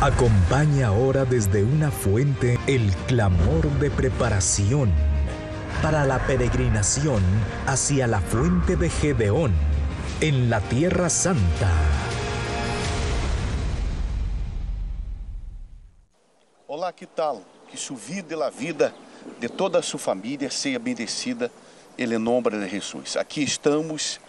Acompaña ahora desde una fuente el clamor de preparación para la peregrinación hacia la fuente de Gedeón en la Tierra Santa. Olá, que tal? Que su vida e a vida de toda a sua família seja bendecida em nome de Jesus. Aqui estamos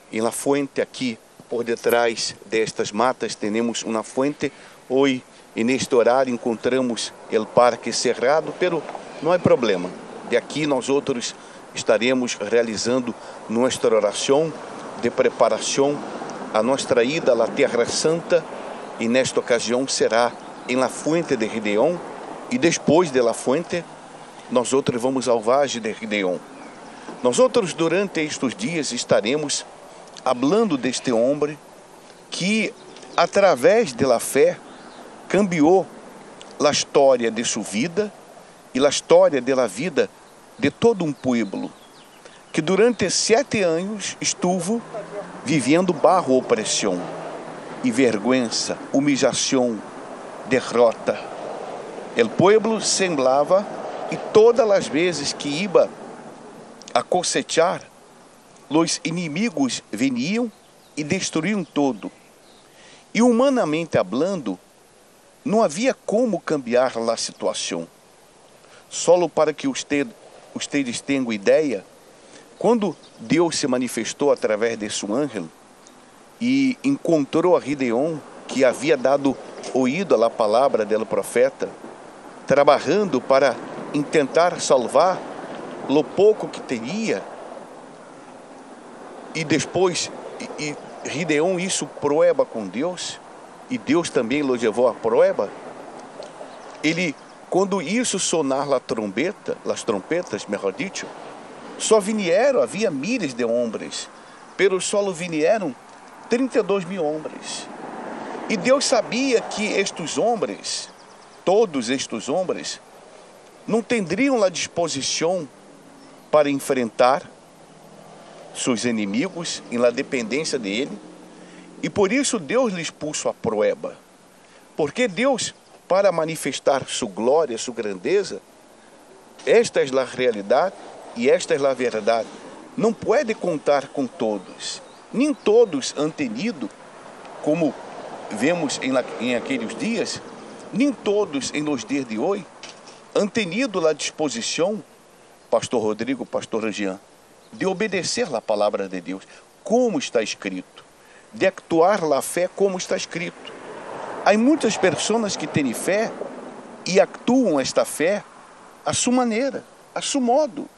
em la fuente, aqui por detrás destas matas temos uma fuente. Hoje, neste horário, encontramos o parque cerrado, pero não há problema. De aqui nós outros estaremos realizando nossa oração de preparação a nossa ida à Terra Santa, e nesta ocasião será em la fuente de Gedeón, e depois de la fuente nós outros vamos ao Vale de Gedeón. Nós outros durante estes dias estaremos falando deste homem que através da fé cambiou a história de sua vida e a história da vida de todo um povo que durante 7 anos estuvo vivendo bajo opressão e vergonha, humilhação, derrota. O povo semblava, e todas as vezes que ia a cosechar, os inimigos veniam e destruíam todo. E humanamente hablando, não havia como cambiar a situação. Só para que vocês tenham ideia, quando Deus se manifestou através de seu anjo e encontrou a Gedeón, que havia dado ouído à palavra do profeta, trabalhando para tentar salvar o pouco que teria, e depois Gedeón hizo prueba com Deus, e Deus também o levou a prueba. Ele, quando isso sonar a trombeta, as trompetas, melhor dicho, só vieram, havia miles de homens, pero só vieram 32.000 homens. E Deus sabia que estes homens, todos estes homens, não teriam a disposição para enfrentar seus inimigos em la dependência dele, e por isso Deus lhes puso a prueba. Porque Deus, para manifestar sua glória, sua grandeza, esta é a realidade e esta é a verdade. Não pode contar com todos. Nem todos han tenido, como vemos em aqueles dias, nem todos em los dias de hoje han tenido a disposição, pastor Rodrigo, pastor Jean, de obedecer a palavra de Deus, como está escrito, de actuar a fé como está escrito. Há muitas pessoas que têm fé e actuam esta fé a sua maneira, a seu modo.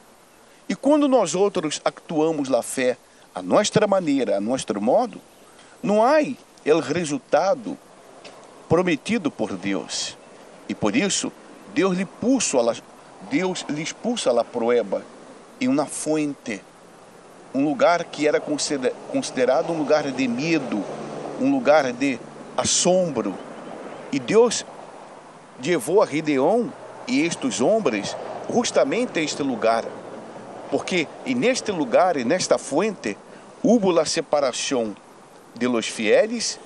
E quando nós outros actuamos a fé a nossa maneira, a nosso modo, não há o resultado prometido por Deus. E por isso, Deus lhes puso a prueba em uma fuente, um lugar que era considerado um lugar de medo, um lugar de assombro. E Deus levou a Gedeón e estes homens justamente a este lugar, porque neste lugar e nesta fuente houve a separação de los fieles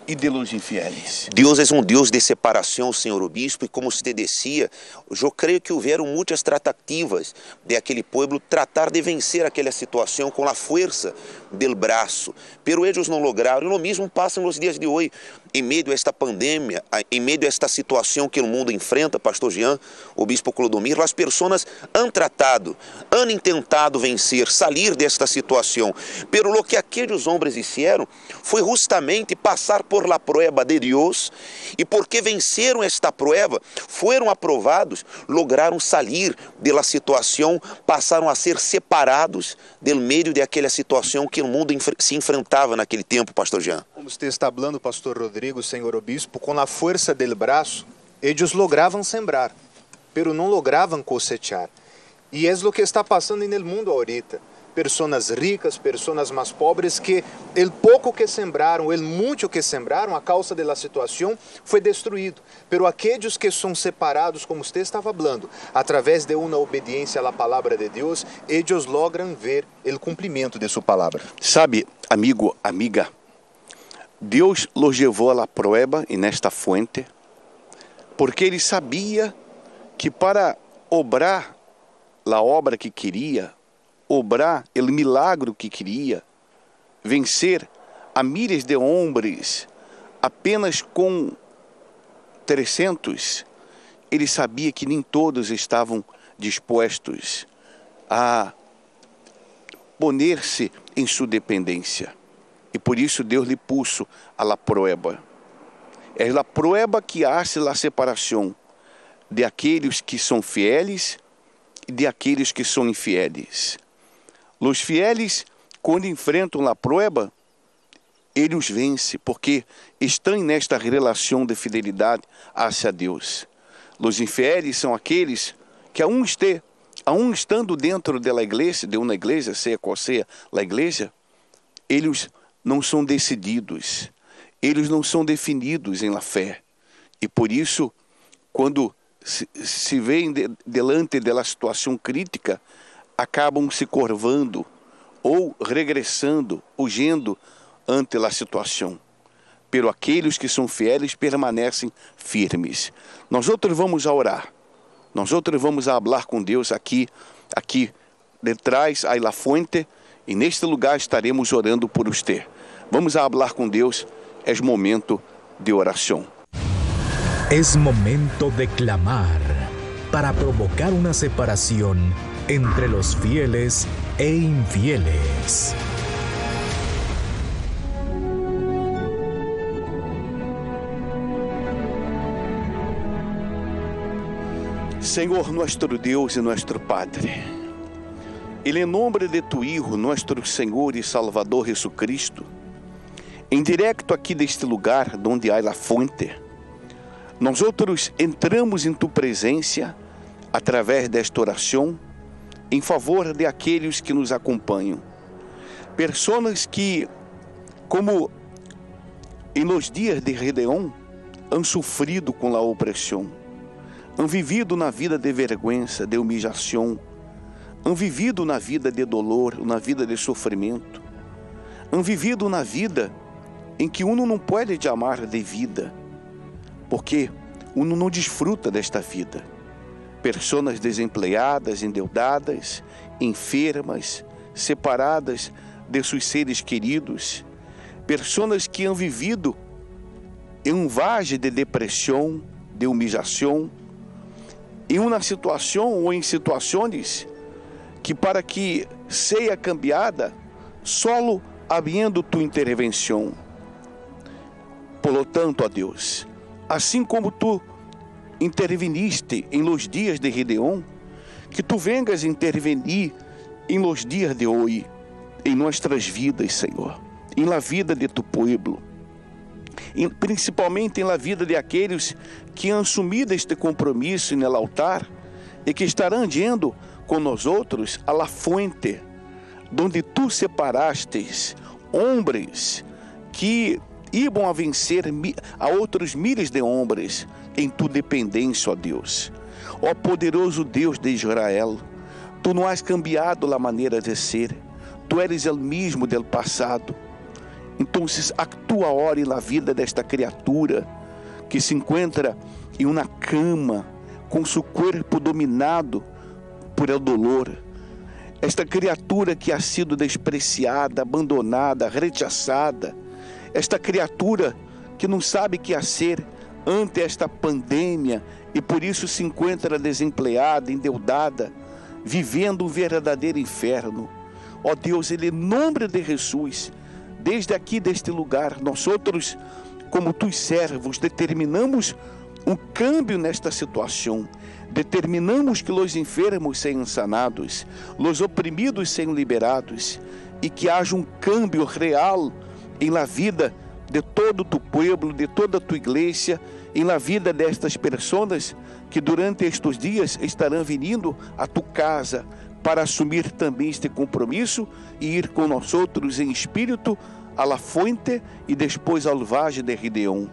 e de los infieles. Deus é um Deus de separação, senhor obispo, e como você dizia, eu creio que houveram muitas tratativas de aquele povo tratar de vencer aquela situação com a força do braço, pero eles não lograram. E o mesmo passa nos dias de hoje, em meio a esta pandemia, em meio a esta situação que o mundo enfrenta, pastor Jean, o bispo Clodomir, as pessoas han tratado, han intentado vencer, sair desta situação, pero o que aqueles homens fizeram foi justamente passar por la prueba de Deus, e porque venceram esta prueba, foram aprovados, lograram sair da situação, passaram a ser separados do meio de aquela situação que o mundo se enfrentava naquele tempo, pastor Jean. Como você está falando, pastor Rodrigo, senhor obispo, com a força del braço, eles logravam sembrar, pero não logravam cosechar. E é o que está passando no mundo ahorita. Pessoas ricas, pessoas mais pobres, que o pouco que sembraram, o muito que sembraram, a causa da situação, foi destruído. Pero aqueles que são separados, como você estava falando, através de uma obediência à palavra de Deus, eles logram ver o cumprimento de sua palavra. Sabe, amigo, amiga, Deus los levou a la prueba en esta fuente, porque Ele sabia que para obrar a obra que queria, obrar o milagro que queria, vencer a milhares de homens apenas com 300, Ele sabia que nem todos estavam dispostos a poner-se em sua dependência. E por isso Deus lhe puso a la prueba. É a prueba que hace a separação de aqueles que são fieles e de aqueles que são infieles. Os fieles, quando enfrentam a prueba, Ele os vence, porque estão nesta relação de fidelidade hacia Deus. Os infieles são aqueles que aún estando dentro de uma igreja, seja qual seja a igreja, eles não são decididos, eles não são definidos em la fé. E por isso, quando se veem delante da situação crítica, acabam se curvando ou regressando, huyendo ante a situação. Pero aqueles que são fiéis permanecem firmes. Nós outros vamos a orar. Nós outros vamos a falar com Deus aqui detrás aí la fuente, e neste lugar estaremos orando por você. Vamos a falar com Deus. É momento de oração. Es momento de clamar para provocar una separación entre los fieles e infieles. Senhor, nuestro Deus e nuestro Padre, em nome de tu Hijo, nuestro Senhor e Salvador Jesucristo, em direto aqui deste lugar onde há a fonte, nós outros entramos em tu presença através desta oração em favor de aqueles que nos acompanham, pessoas que, como em los dias de Gedeão, han sofrido com a opressão, han vivido na vida de vergonha, de humilhação, han vivido na vida de dolor, na vida de sofrimento, han vivido na vida em que uno não pode chamar de vida, porque uno não desfruta desta vida. Pessoas desempregadas, endeudadas, enfermas, separadas de seus seres queridos, pessoas que han vivido em vale de depressão, de humilhação, em uma situação ou em situações que para que seja cambiada, solo havendo tua intervenção. Por lo tanto, ó Deus, assim como tu interviniste em los dias de Gedeão, que tu vengas intervenir em los dias de hoje, em nossas vidas, Senhor, em la vida de tu povo, principalmente em la vida de aqueles que han assumido este compromisso no altar e que estarão indo com nós outros a la fuente, donde tu separastes homens que iam a vencer a outros milhares de homens em tu dependência, ó Deus. Ó poderoso Deus de Israel, tu não has cambiado a maneira de ser, tu eres o mesmo del passado. Então, actúa agora na vida desta criatura que se encontra em uma cama com seu corpo dominado por el dolor. Esta criatura que ha sido despreciada, abandonada, rechaçada. Esta criatura que não sabe o que fazer ante esta pandemia e por isso se encontra desempregada, endeudada, vivendo um verdadeiro inferno. Ó Deus, em nome de Jesus, desde aqui deste lugar, nós outros, como tus servos, determinamos um câmbio nesta situação. Determinamos que os enfermos sejam sanados, os oprimidos sejam liberados e que haja um câmbio real em la vida de todo tu povo, de toda tu igreja, em la vida destas pessoas que durante estes dias estarão vindo a tu casa para assumir também este compromisso e ir com nós outros em espírito a la fuente e depois ao vale de Gedeão.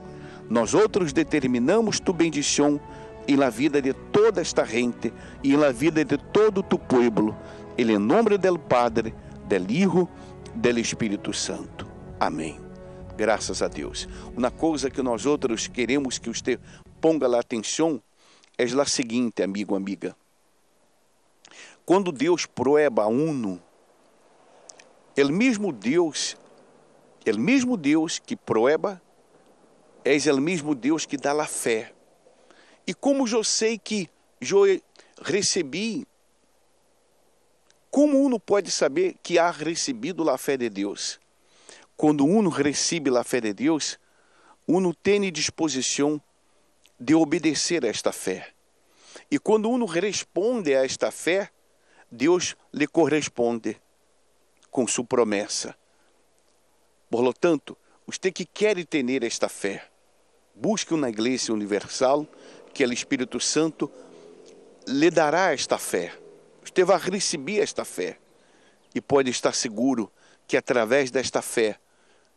Nós outros determinamos tu bendição em la vida de toda esta gente e em la vida de todo tu pueblo, em nome del Padre, del Hijo, del Espírito Santo. Amém. Graças a Deus. Uma coisa que nós outros queremos que você ponga lá atenção é a seguinte, amigo, amiga. Quando Deus prueba a uno, o mesmo Deus que prueba, é o mesmo Deus que dá a fé. E como eu sei que eu recebi, como uno pode saber que ha recebido a fé de Deus? Quando uno recebe a fé de Deus, uno tem disposição de obedecer a esta fé. E quando uno responde a esta fé, Deus lhe corresponde com sua promessa. Por lo tanto, você que quer ter esta fé, busque uma igreja universal, que o Espírito Santo lhe dará esta fé. Você vai receber esta fé. E pode estar seguro que através desta fé,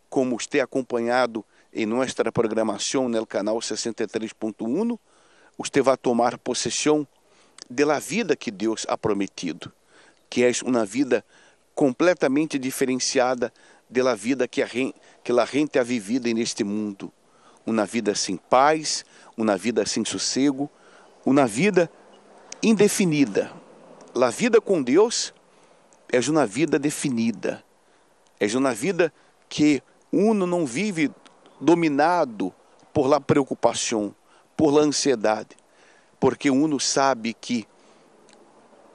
como você é acompanhado em nossa programação no canal 63.1, você vai tomar possessão da vida que Deus ha prometido, que é uma vida completamente diferenciada da vida que a gente ha vivido neste mundo. Uma vida sem paz, uma vida sem sossego, uma vida indefinida. A vida com Deus é uma vida definida, é uma vida que uno não vive dominado por la preocupação, por la ansiedade, porque uno sabe que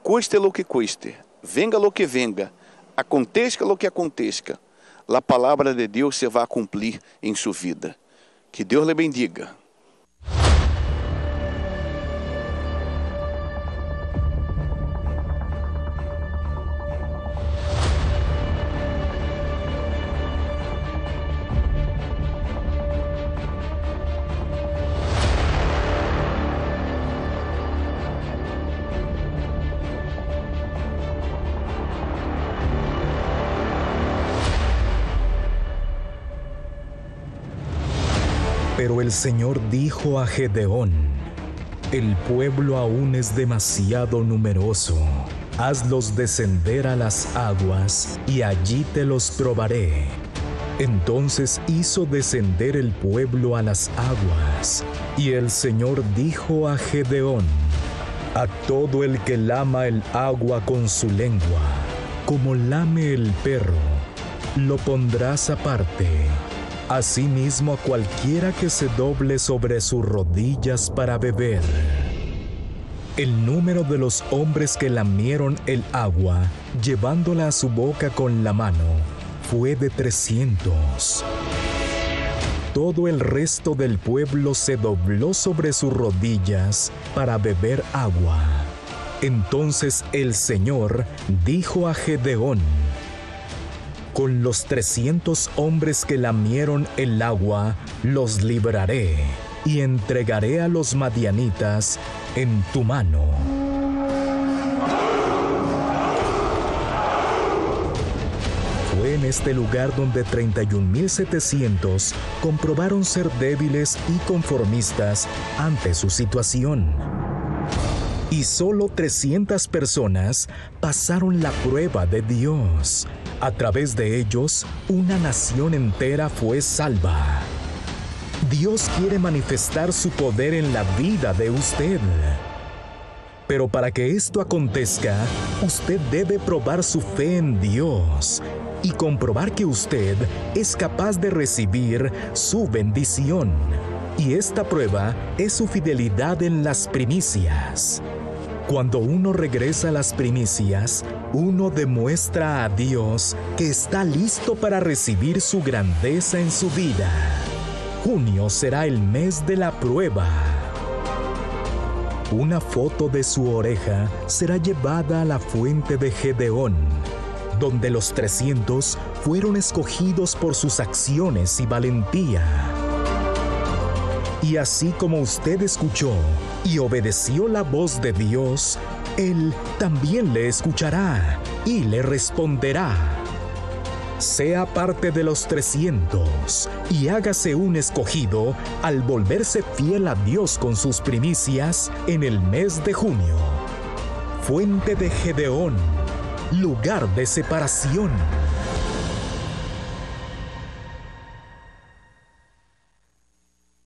cueste lo que cueste, venga lo que venga, aconteça lo que aconteça, a palavra de Deus se vai cumprir em sua vida. Que Deus lhe bendiga. Pero el Señor dijo a Gedeón: el pueblo aún es demasiado numeroso. Hazlos descender a las aguas, y allí te los probaré. Entonces hizo descender el pueblo a las aguas, y el Señor dijo a Gedeón: a todo el que lama el agua con su lengua, como lame el perro, lo pondrás aparte. Asimismo a cualquiera que se doble sobre sus rodillas para beber. El número de los hombres que lamieron el agua, llevándola a su boca con la mano, fue de 300. Todo el resto del pueblo se dobló sobre sus rodillas para beber agua. Entonces el Señor dijo a Gedeón: con los 300 hombres que lamieron el agua, los libraré, y entregaré a los madianitas en tu mano. Fue en este lugar donde 31,700 comprobaron ser débiles y conformistas ante su situación. Y solo 300 personas pasaron la prueba de Dios. A través de ellos, una nación entera fue salva. Dios quiere manifestar su poder en la vida de usted. Pero para que esto acontezca, usted debe probar su fe en Dios y comprobar que usted es capaz de recibir su bendición. Y esta prueba es su fidelidad en las primicias. Cuando uno regresa a las primicias, uno demuestra a Dios que está listo para recibir su grandeza en su vida. Junio será el mes de la prueba. Una foto de su oreja será llevada a la fuente de Gedeón, donde los 300 fueron escogidos por sus acciones y valentía. Y así como usted escuchó y obedeció la voz de Dios, Él también le escuchará y le responderá. Sea parte de los 300 y hágase un escogido al volverse fiel a Dios con sus primicias en el mes de junio. Fuente de Gedeón, lugar de separación.